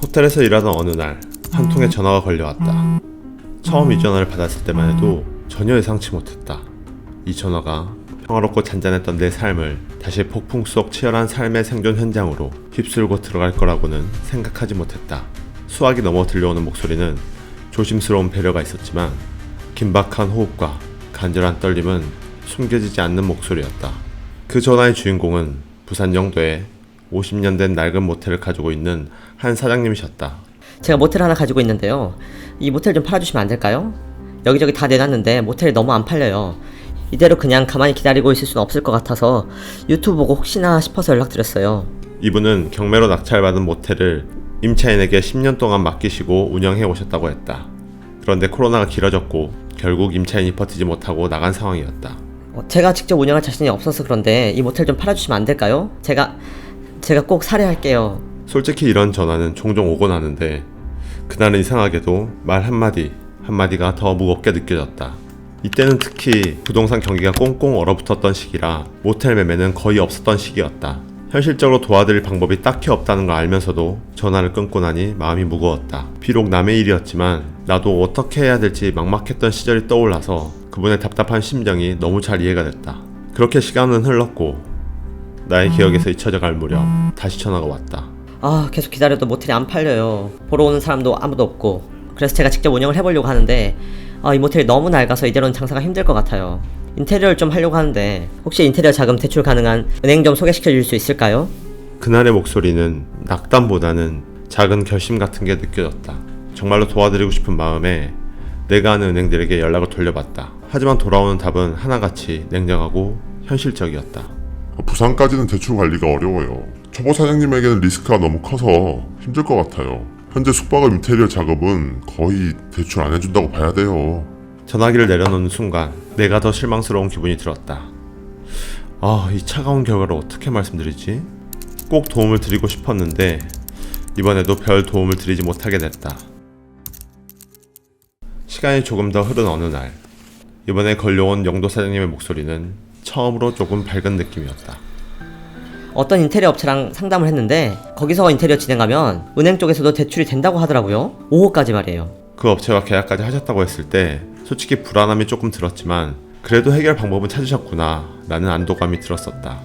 호텔에서 일하던 어느 날 한 통의 전화가 걸려왔다. 처음 이 전화를 받았을 때만 해도 전혀 예상치 못했다. 이 전화가 평화롭고 잔잔했던 내 삶을 다시 폭풍 속 치열한 삶의 생존 현장으로 휩쓸고 들어갈 거라고는 생각하지 못했다. 수화기 넘어 들려오는 목소리는 조심스러운 배려가 있었지만 긴박한 호흡과 간절한 떨림은 숨겨지지 않는 목소리였다. 그 전화의 주인공은 부산 영도에 50년 된 낡은 모텔을 가지고 있는 한 사장님이셨다. 제가 모텔 하나 가지고 있는데요. 이 모텔 좀 팔아주시면 안 될까요? 여기저기 다 내놨는데 모텔이 너무 안 팔려요. 이대로 그냥 가만히 기다리고 있을 수는 없을 것 같아서 유튜브 보고 혹시나 싶어서 연락드렸어요. 이분은 경매로 낙찰받은 모텔을 임차인에게 10년 동안 맡기시고 운영해 오셨다고 했다. 그런데 코로나가 길어졌고 결국 임차인이 버티지 못하고 나간 상황이었다. 제가 직접 운영할 자신이 없어서 그런데 이 모텔 좀 팔아주시면 안 될까요? 제가 꼭 살해할게요. 솔직히 이런 전화는 종종 오곤 하는데 그날은 이상하게도 말 한마디가 더 무겁게 느껴졌다. 이때는 특히 부동산 경기가 꽁꽁 얼어붙었던 시기라 모텔 매매는 거의 없었던 시기였다. 현실적으로 도와드릴 방법이 딱히 없다는 걸 알면서도 전화를 끊고 나니 마음이 무거웠다. 비록 남의 일이었지만 나도 어떻게 해야 될지 막막했던 시절이 떠올라서 그분의 답답한 심정이 너무 잘 이해가 됐다. 그렇게 시간은 흘렀고 나의 기억에서 잊혀져갈 무렵 다시 전화가 왔다. 계속 기다려도 모텔이 안 팔려요. 보러 오는 사람도 아무도 없고. 그래서 제가 직접 운영을 해보려고 하는데 이 모텔이 너무 낡아서 이대로는 장사가 힘들 것 같아요. 인테리어를 좀 하려고 하는데 혹시 인테리어 자금 대출 가능한 은행 좀 소개시켜 줄 수 있을까요? 그날의 목소리는 낙담보다는 작은 결심 같은 게 느껴졌다. 정말로 도와드리고 싶은 마음에 내가 아는 은행들에게 연락을 돌려봤다. 하지만 돌아오는 답은 하나같이 냉정하고 현실적이었다. 부산까지는 대출 관리가 어려워요. 초보 사장님에게는 리스크가 너무 커서 힘들 것 같아요. 현재 숙박업 인테리어 작업은 거의 대출 안 해준다고 봐야 돼요. 전화기를 내려놓는 순간 내가 더 실망스러운 기분이 들었다. 이 차가운 결과를 어떻게 말씀드리지? 꼭 도움을 드리고 싶었는데 이번에도 별 도움을 드리지 못하게 됐다. 시간이 조금 더 흐른 어느 날 이번에 걸려온 영도 사장님의 목소리는 처음으로 조금 밝은 느낌이었다. 어떤 인테리어 업체랑 상담을 했는데 거기서 인테리어 진행하면 은행 쪽에서도 대출이 된다고 하더라고요. 5호까지 말이에요. 그 업체와 계약까지 하셨다고 했을 때 솔직히 불안함이 조금 들었지만 그래도 해결 방법은 찾으셨구나 라는 안도감이 들었었다.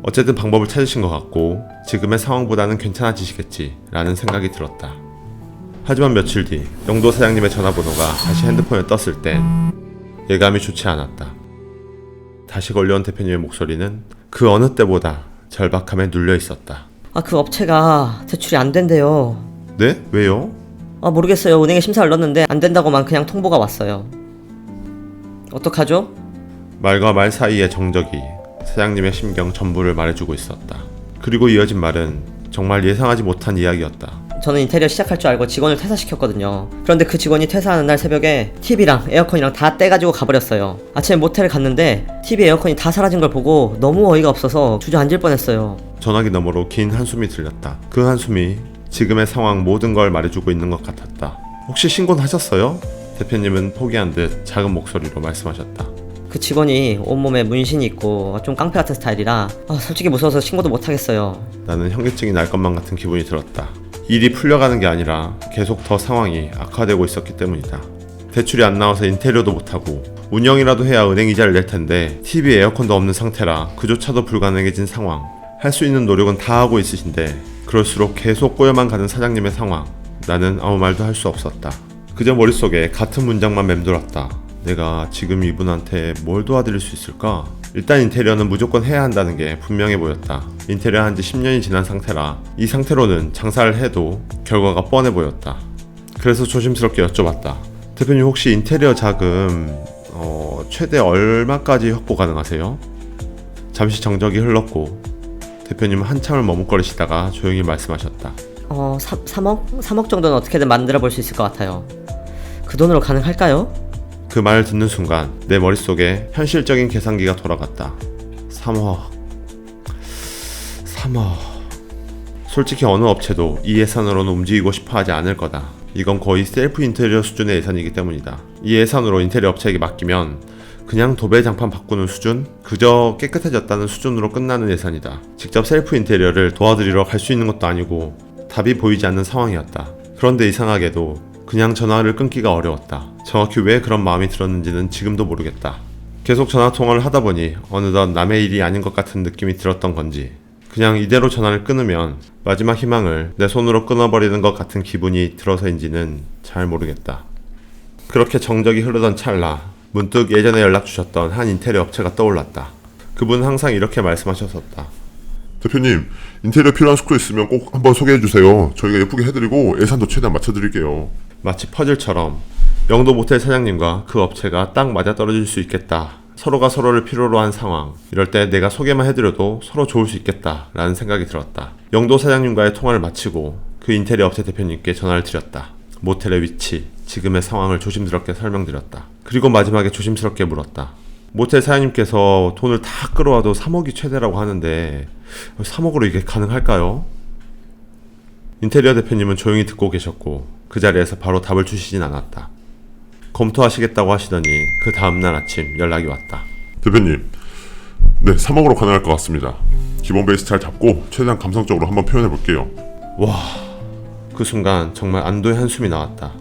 어쨌든 방법을 찾으신 것 같고 지금의 상황보다는 괜찮아지시겠지 라는 생각이 들었다. 하지만 며칠 뒤 영도 사장님의 전화번호가 다시 핸드폰에 떴을 땐 예감이 좋지 않았다. 다시 걸려온 대표님의 목소리는 그 어느 때보다 절박함에 눌려 있었다. 그 업체가 대출이 안 된대요. 네? 왜요? 모르겠어요. 은행에 심사를 넣었는데 안 된다고만 그냥 통보가 왔어요. 어떡하죠? 말과 말 사이의 정적이 사장님의 심경 전부를 말해주고 있었다. 그리고 이어진 말은 정말 예상하지 못한 이야기였다. 저는 인테리어 시작할 줄 알고 직원을 퇴사시켰거든요. 그런데 그 직원이 퇴사하는 날 새벽에 TV랑 에어컨이랑 다 떼가지고 가버렸어요. 아침에 모텔을 갔는데 TV 에어컨이 다 사라진 걸 보고 너무 어이가 없어서 주저앉을 뻔했어요. 전화기 너머로 긴 한숨이 들렸다. 그 한숨이 지금의 상황 모든 걸 말해주고 있는 것 같았다. 혹시 신고는 하셨어요? 대표님은 포기한 듯 작은 목소리로 말씀하셨다. 그 직원이 온몸에 문신이 있고 좀 깡패 같은 스타일이라 솔직히 무서워서 신고도 못하겠어요. 나는 현기증이 날 것만 같은 기분이 들었다. 일이 풀려가는 게 아니라 계속 더 상황이 악화되고 있었기 때문이다. 대출이 안 나와서 인테리어도 못하고 운영이라도 해야 은행 이자를 낼 텐데 TV 에어컨도 없는 상태라 그조차도 불가능해진 상황. 할 수 있는 노력은 다 하고 있으신데 그럴수록 계속 꼬여만 가는 사장님의 상황. 나는 아무 말도 할 수 없었다. 그저 머릿속에 같은 문장만 맴돌았다. 내가 지금 이분한테 뭘 도와드릴 수 있을까? 일단 인테리어는 무조건 해야 한다는 게 분명해 보였다. 인테리어 한지 10년이 지난 상태라 이 상태로는 장사를 해도 결과가 뻔해 보였다. 그래서 조심스럽게 여쭤봤다. 대표님 혹시 인테리어 자금 최대 얼마까지 확보 가능하세요? 잠시 정적이 흘렀고 대표님은 한참을 머뭇거리시다가 조용히 말씀하셨다. 3억? 3억 정도는 어떻게든 만들어 볼 수 있을 것 같아요. 그 돈으로 가능할까요? 그 말을 듣는 순간 내 머릿속에 현실적인 계산기가 돌아갔다. 3억. 솔직히 어느 업체도 이 예산으로는 움직이고 싶어 하지 않을 거다. 이건 거의 셀프 인테리어 수준의 예산이기 때문이다. 이 예산으로 인테리어 업체에게 맡기면 그냥 도배장판 바꾸는 수준? 그저 깨끗해졌다는 수준으로 끝나는 예산이다. 직접 셀프 인테리어를 도와드리러 갈 수 있는 것도 아니고 답이 보이지 않는 상황이었다. 그런데 이상하게도 그냥 전화를 끊기가 어려웠다. 정확히 왜 그런 마음이 들었는지는 지금도 모르겠다. 계속 전화 통화를 하다 보니 어느덧 남의 일이 아닌 것 같은 느낌이 들었던 건지 그냥 이대로 전화를 끊으면 마지막 희망을 내 손으로 끊어버리는 것 같은 기분이 들어서인지는 잘 모르겠다. 그렇게 정적이 흐르던 찰나 문득 예전에 연락 주셨던 한 인테리어 업체가 떠올랐다. 그분은 항상 이렇게 말씀하셨었다. 대표님, 인테리어 필요한 숙소 있으면 꼭 한번 소개해주세요. 저희가 예쁘게 해드리고 예산도 최대한 맞춰드릴게요. 마치 퍼즐처럼 영도 모텔 사장님과 그 업체가 딱 맞아떨어질 수 있겠다. 서로가 서로를 필요로 한 상황. 이럴 때 내가 소개만 해드려도 서로 좋을 수 있겠다 라는 생각이 들었다. 영도 사장님과의 통화를 마치고 그 인테리어 업체 대표님께 전화를 드렸다. 모텔의 위치, 지금의 상황을 조심스럽게 설명드렸다. 그리고 마지막에 조심스럽게 물었다. 모텔 사장님께서 돈을 다 끌어와도 3억이 최대라고 하는데 3억으로 이게 가능할까요? 인테리어 대표님은 조용히 듣고 계셨고 그 자리에서 바로 답을 주시진 않았다. 검토하시겠다고 하시더니 그 다음날 아침 연락이 왔다. 대표님, 네, 3억으로 가능할 것 같습니다. 기본 베이스 잘 잡고 최대한 감성적으로 한번 표현해볼게요. 와, 그 순간 정말 안도의 한숨이 나왔다.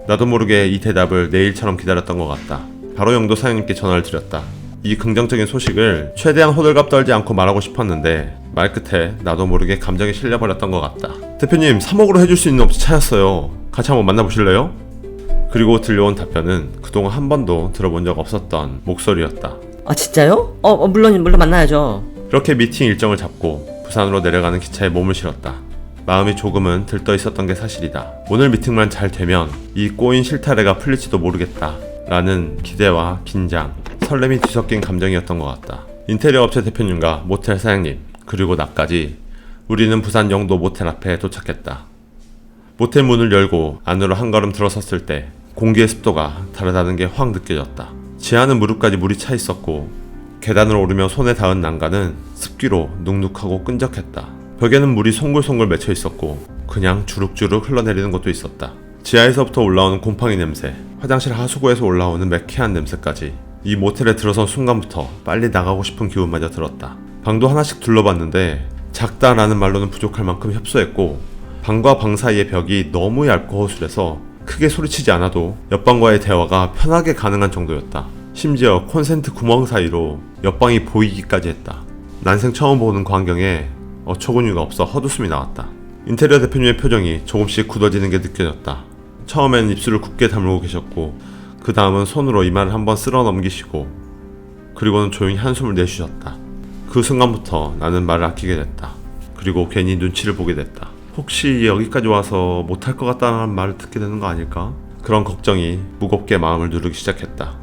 나도 모르게 이 대답을 내일처럼 기다렸던 것 같다. 바로 영도 사장님께 전화를 드렸다. 이 긍정적인 소식을 최대한 호들갑 떨지 않고 말하고 싶었는데 말 끝에 나도 모르게 감정에 실려버렸던 것 같다. 대표님, 3억으로 해줄 수 있는 업체 찾았어요. 같이 한번 만나보실래요? 그리고 들려온 답변은 그동안 한 번도 들어본 적 없었던 목소리였다. 아 진짜요? 물론 만나야죠. 그렇게 미팅 일정을 잡고 부산으로 내려가는 기차에 몸을 실었다. 마음이 조금은 들떠 있었던 게 사실이다. 오늘 미팅만 잘 되면 이 꼬인 실타래가 풀릴지도 모르겠다 라는 기대와 긴장, 설렘이 뒤섞인 감정이었던 것 같다. 인테리어 업체 대표님과 모텔 사장님, 그리고 나까지 우리는 부산 영도 모텔 앞에 도착했다. 모텔 문을 열고 안으로 한 걸음 들어섰을 때 공기의 습도가 다르다는 게 확 느껴졌다. 지하는 무릎까지 물이 차 있었고 계단을 오르며 손에 닿은 난간은 습기로 눅눅하고 끈적했다. 벽에는 물이 송글송글 맺혀 있었고 그냥 주룩주룩 흘러내리는 것도 있었다. 지하에서부터 올라오는 곰팡이 냄새, 화장실 하수구에서 올라오는 매캐한 냄새까지 이 모텔에 들어선 순간부터 빨리 나가고 싶은 기운마저 들었다. 방도 하나씩 둘러봤는데 작다라는 말로는 부족할 만큼 협소했고 방과 방 사이의 벽이 너무 얇고 허술해서 크게 소리치지 않아도 옆방과의 대화가 편하게 가능한 정도였다. 심지어 콘센트 구멍 사이로 옆방이 보이기까지 했다. 난생 처음 보는 광경에 어처구니가 없어 헛웃음이 나왔다. 인테리어 대표님의 표정이 조금씩 굳어지는 게 느껴졌다. 처음엔 입술을 굳게 다물고 계셨고 그 다음은 손으로 이마를 한번 쓸어 넘기시고 그리고는 조용히 한숨을 내쉬셨다. 그 순간부터 나는 말을 아끼게 됐다. 그리고 괜히 눈치를 보게 됐다. 혹시 여기까지 와서 못할 것 같다는 말을 듣게 되는 거 아닐까? 그런 걱정이 무겁게 마음을 누르기 시작했다.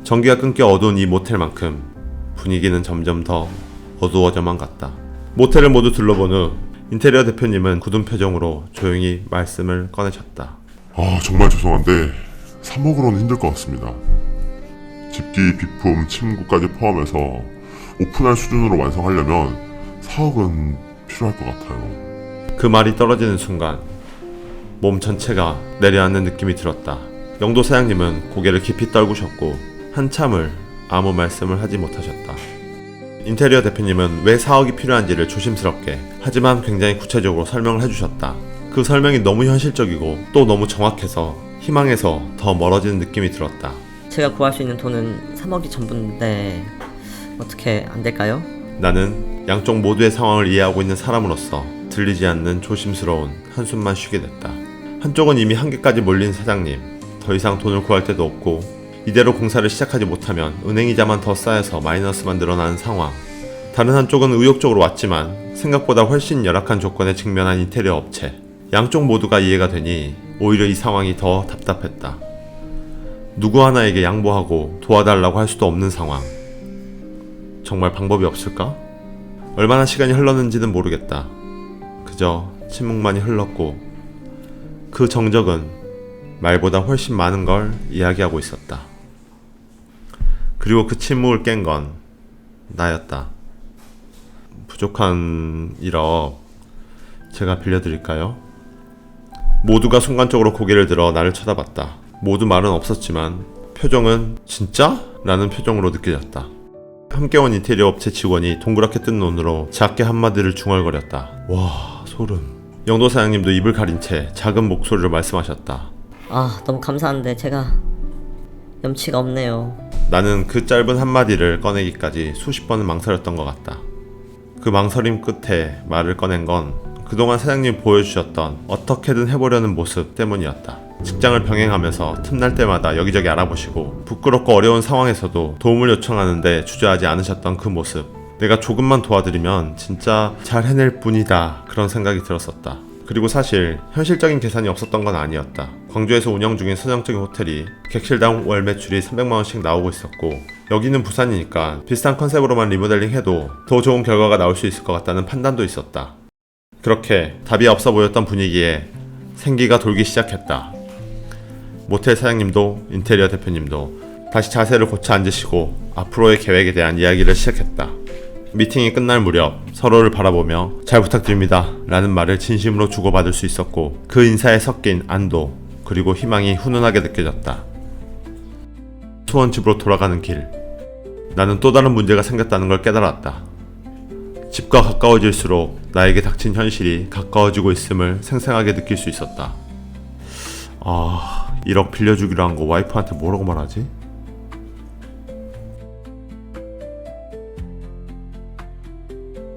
전기가 끊겨 어두운 이 모텔만큼 분위기는 점점 더 어두워져만 갔다. 모텔을 모두 둘러본 후 인테리어 대표님은 굳은 표정으로 조용히 말씀을 꺼내셨다. 정말 죄송한데 3억으로는 힘들 것 같습니다. 집기, 비품, 침구까지 포함해서 오픈할 수준으로 완성하려면 4억은 필요할 것 같아요. 그 말이 떨어지는 순간 몸 전체가 내려앉는 느낌이 들었다. 영도 사장님은 고개를 깊이 떨구셨고 한참을 아무 말씀을 하지 못하셨다. 인테리어 대표님은 왜 4억이 필요한지를 조심스럽게 하지만 굉장히 구체적으로 설명을 해주셨다. 그 설명이 너무 현실적이고 또 너무 정확해서 희망에서 더 멀어지는 느낌이 들었다. 제가 구할 수 있는 돈은 3억이 전부인데 어떻게 안 될까요? 나는 양쪽 모두의 상황을 이해하고 있는 사람으로서 들리지 않는 조심스러운 한숨만 쉬게 됐다. 한쪽은 이미 한계까지 몰린 사장님, 더 이상 돈을 구할 데도 없고 이대로 공사를 시작하지 못하면 은행이자만 더 쌓여서 마이너스만 늘어나는 상황. 다른 한쪽은 의욕적으로 왔지만 생각보다 훨씬 열악한 조건에 직면한 인테리어 업체. 양쪽 모두가 이해가 되니 오히려 이 상황이 더 답답했다. 누구 하나에게 양보하고 도와달라고 할 수도 없는 상황. 정말 방법이 없을까? 얼마나 시간이 흘렀는지는 모르겠다. 그저 침묵만이 흘렀고 그 정적은 말보다 훨씬 많은 걸 이야기하고 있었다. 그리고 그 침묵을 깬 건 나였다. 부족한 1억 제가 빌려드릴까요? 모두가 순간적으로 고개를 들어 나를 쳐다봤다. 모두 말은 없었지만 표정은 진짜? 라는 표정으로 느껴졌다. 함께 온 인테리어 업체 직원이 동그랗게 뜬 눈으로 작게 한마디를 중얼거렸다. 와, 소름. 영도 사장님도 입을 가린 채 작은 목소리로 말씀하셨다. 아, 너무 감사한데 제가 염치가 없네요. 나는 그 짧은 한마디를 꺼내기까지 수십 번은 망설였던 것 같다. 그 망설임 끝에 말을 꺼낸 건 그동안 사장님이 보여주셨던 어떻게든 해보려는 모습 때문이었다. 직장을 병행하면서 틈날 때마다 여기저기 알아보시고 부끄럽고 어려운 상황에서도 도움을 요청하는데 주저하지 않으셨던 그 모습. 내가 조금만 도와드리면 진짜 잘 해낼 뿐이다, 그런 생각이 들었었다. 그리고 사실 현실적인 계산이 없었던 건 아니었다. 광주에서 운영 중인 선정적인 호텔이 객실당 월 매출이 300만원씩 나오고 있었고, 여기는 부산이니까 비슷한 컨셉으로만 리모델링 해도 더 좋은 결과가 나올 수 있을 것 같다는 판단도 있었다. 그렇게 답이 없어 보였던 분위기에 생기가 돌기 시작했다. 모텔 사장님도 인테리어 대표님도 다시 자세를 고쳐 앉으시고 앞으로의 계획에 대한 이야기를 시작했다. 미팅이 끝날 무렵 서로를 바라보며 잘 부탁드립니다 라는 말을 진심으로 주고받을 수 있었고, 그 인사에 섞인 안도 그리고 희망이 훈훈하게 느껴졌다. 수원집으로 돌아가는 길, 나는 또 다른 문제가 생겼다는 걸 깨달았다. 집과 가까워질수록 나에게 닥친 현실이 가까워지고 있음을 생생하게 느낄 수 있었다. 1억 빌려주기로 한 거 와이프한테 뭐라고 말하지?